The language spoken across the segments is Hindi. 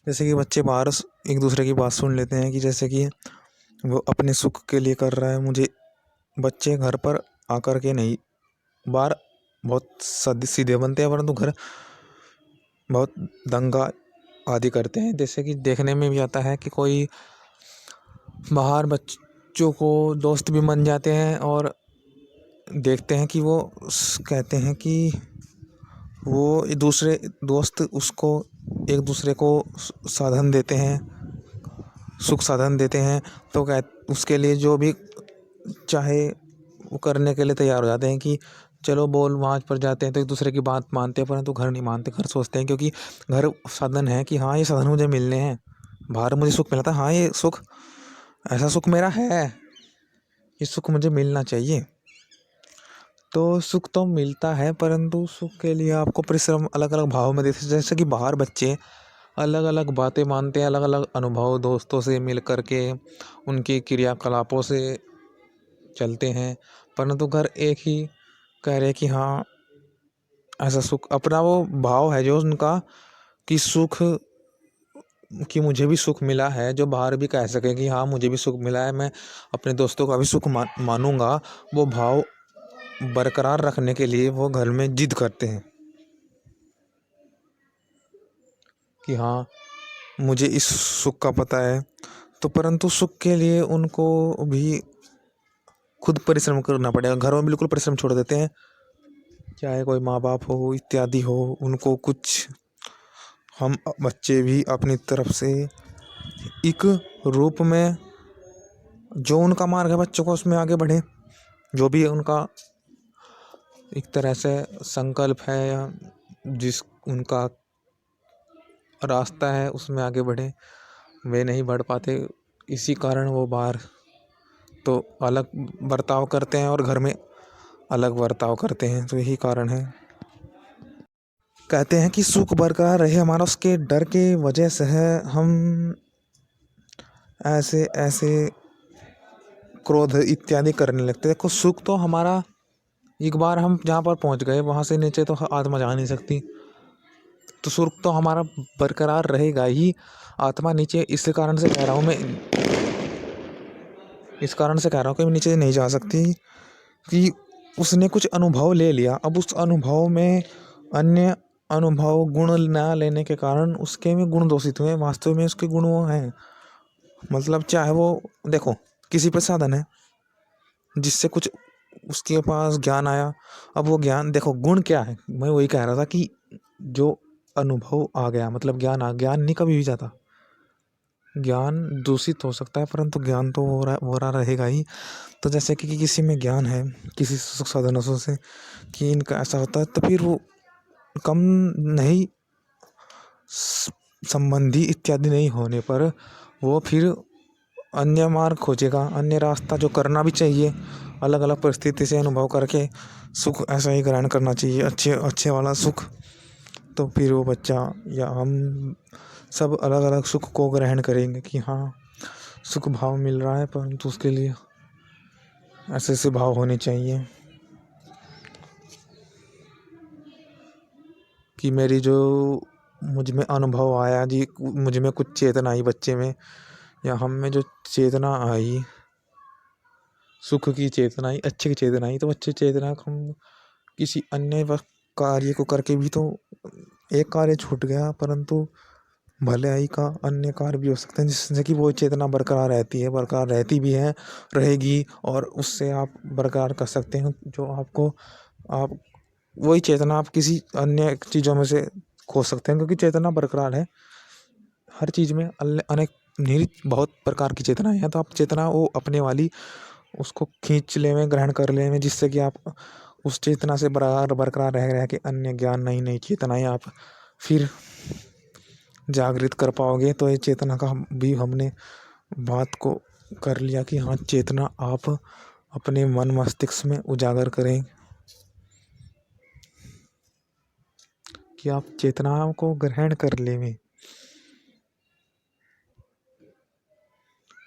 जैसे कि बच्चे बाहर एक दूसरे की बात सुन लेते हैं कि जैसे कि वो अपने सुख के लिए कर रहा है। मुझे बच्चे घर पर आकर के नहीं, बाहर बहुत सीधे बनते हैं परंतु घर बहुत दंगा आदि करते हैं। जैसे कि देखने में भी आता है कि कोई बाहर बच्चों को दोस्त भी बन जाते हैं और देखते हैं कि वो कहते हैं कि वो दूसरे दोस्त उसको एक दूसरे को साधन देते हैं, सुख साधन देते हैं। तो उसके लिए जो भी चाहे वो करने के लिए तैयार हो जाते हैं कि चलो बोल वहाँ पर जाते हैं। तो एक दूसरे की बात मानते हैं परंतु घर नहीं मानते। घर सोचते हैं क्योंकि घर साधन है कि हाँ ये साधन मुझे मिलने हैं, बाहर मुझे सुख मिला था, हाँ ये सुख ऐसा सुख मेरा है, ये सुख मुझे मिलना चाहिए। तो सुख तो मिलता है परंतु सुख के लिए आपको परिश्रम अलग अलग भाव में देते। जैसे कि बाहर बच्चे अलग अलग बातें मानते हैं, अलग अलग अनुभव दोस्तों से मिल कर के उनके क्रियाकलापों से चलते हैं, परंतु घर एक ही कह रहे कि हाँ ऐसा सुख अपना वो भाव है जो उनका कि सुख कि मुझे भी सुख मिला है, जो बाहर भी कह सके कि हाँ मुझे भी सुख मिला है, मैं अपने दोस्तों का भी सुख मानूंगा। वो भाव बरकरार रखने के लिए वो घर में जिद करते हैं कि हाँ मुझे इस सुख का पता है। तो परंतु सुख के लिए उनको भी खुद परिश्रम करना पड़ेगा। घरों में बिल्कुल परिश्रम छोड़ देते हैं, चाहे कोई माँ बाप हो इत्यादि हो, उनको कुछ हम बच्चे भी अपनी तरफ से एक रूप में जो उनका मार्ग है बच्चों को उसमें आगे बढ़े। जो भी उनका एक तरह से संकल्प है या जिस उनका रास्ता है उसमें आगे बढ़े, वे नहीं बढ़ पाते। इसी कारण वो बाहर तो अलग बर्ताव करते हैं और घर में अलग बर्ताव करते हैं। तो यही कारण है। कहते हैं कि सुख बरकरार रहे हमारा, उसके डर के वजह से है हम ऐसे ऐसे क्रोध इत्यादि करने लगते हैं। देखो सुख तो हमारा एक बार हम जहाँ पर पहुँच गए वहाँ से नीचे तो आत्मा जा नहीं सकती। तो सुख तो हमारा बरकरार रहेगा ही। आत्मा नीचे इस कारण से कह रहा हूँ मैं, इस कारण से कह रहा हूँ कि नीचे नहीं जा सकती कि उसने कुछ अनुभव ले लिया। अब उस अनुभव में अन्य अनुभव गुण ना लेने के कारण उसके में गुण दोषित हुए। वास्तव में उसके गुण वो हैं, मतलब चाहे वो देखो किसी पर साधन है जिससे कुछ उसके पास ज्ञान आया। अब वो ज्ञान देखो गुण क्या है, मैं वही कह रहा था कि जो अनुभव आ गया मतलब ज्ञान ज्ञान नहीं कभी भी जाता। ज्ञान दूषित हो सकता है परंतु ज्ञान तो हो रहा रहेगा ही। तो जैसे कि किसी में ज्ञान है किसी सुख साधनों से कि इनका ऐसा होता है, तो फिर वो कम नहीं संबंधी इत्यादि नहीं होने पर वो फिर अन्य मार्ग खोजेगा, अन्य रास्ता जो करना भी चाहिए। अलग अलग परिस्थिति से अनुभव करके सुख ऐसा ही ग्रहण करना चाहिए, अच्छे अच्छे वाला सुख। तो फिर वो बच्चा या हम सब अलग अलग सुख को ग्रहण करेंगे कि हाँ सुख भाव मिल रहा है परंतु उसके लिए ऐसे ऐसे भाव होने चाहिए कि मेरी जो मुझ में अनुभव आया जी, मुझ में कुछ चेतना आई बच्चे में या हम में जो चेतना आई, सुख की चेतना आई, अच्छे की चेतना आई, तो अच्छे चेतना को हम किसी अन्य कार्य को करके भी तो एक कार्य छूट गया परंतु भलाई का अन्य कार्य भी हो सकते हैं जिससे कि वो चेतना बरकरार रहती है, बरकरार रहती भी है, रहेगी। और उससे आप बरकरार कर सकते हैं जो आपको आप वही चेतना आप किसी अन्य चीज़ों में से खो सकते हैं क्योंकि चेतना बरकरार है हर चीज़ में। अनेक निहित बहुत प्रकार की चेतनाएं हैं, तो आप चेतना वो अपने वाली उसको खींच ले में ग्रहण कर ले में जिससे कि आप उस चेतना से बरकरार बरकरार रह रह के अन्य ज्ञान नई नई चेतनाएं आप फिर जागृत कर पाओगे। तो ये चेतना का भी हमने बात को कर लिया कि हाँ चेतना आप अपने मन मस्तिष्क में उजागर करें कि आप चेतनाओं को ग्रहण कर लें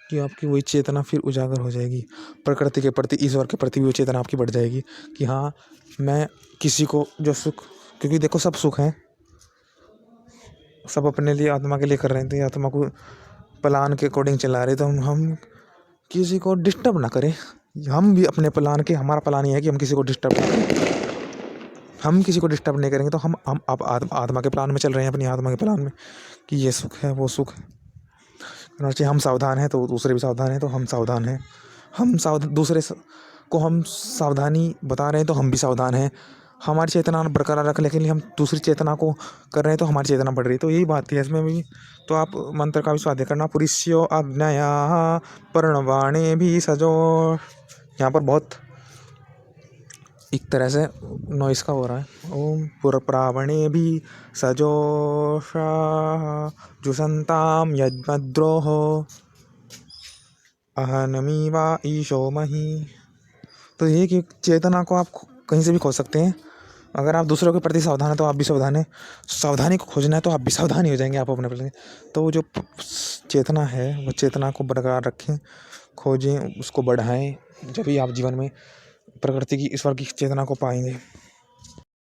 कि आपकी वही चेतना फिर उजागर हो जाएगी। प्रकृति के प्रति ईश्वर के प्रति भी वो चेतना आपकी बढ़ जाएगी कि हाँ मैं किसी को जो सुख, क्योंकि देखो सब सुख हैं, सब अपने लिए आत्मा के लिए कर रहे हैं, तो ये आत्मा को प्लान के अकॉर्डिंग चला रहे, तो हम किसी को डिस्टर्ब ना करें। हम भी अपने प्लान के, हमारा प्लान ये है कि हम किसी को डिस्टर्ब ना करें। हम किसी को डिस्टर्ब नहीं करेंगे, तो हम अब आत्मा के प्लान में चल रहे हैं, अपनी आत्मा के प्लान में कि ये सुख है वो सुख है। हम सावधान हैं तो दूसरे भी सावधान हैं, तो हम सावधान हैं। को हम सावधानी बता रहे हैं, तो हम भी सावधान हैं। हमारी चेतना बरकरार रखने के लिए हम दूसरी चेतना को कर रहे हैं, तो हमारी चेतना बढ़ रही है। तो यही बात थी इसमें भी। तो आप मंत्र का भी स्वाध्याय करना। पुरिस्यो अग्नया पर्णवाणे भी सजो। यहाँ पर बहुत एक तरह से नॉइस का हो रहा है। ओम पुरप्रावणे भी सजोषा जुषन्ताम यज्ञद्रोह अहनमीवा ईशो मही। तो ये कि चेतना को आप कहीं से भी खोज सकते हैं। अगर आप दूसरों के प्रति सावधान है तो आप भी सावधान हैं। सावधानी को खोजना है तो आप भी सावधान ही हो जाएंगे, आप अपने प्रति। तो वो जो चेतना है, वो चेतना को बरकरार रखें, खोजें, उसको बढ़ाएं। जब भी आप जीवन में प्रकृति की, ईश्वर की चेतना को पाएंगे।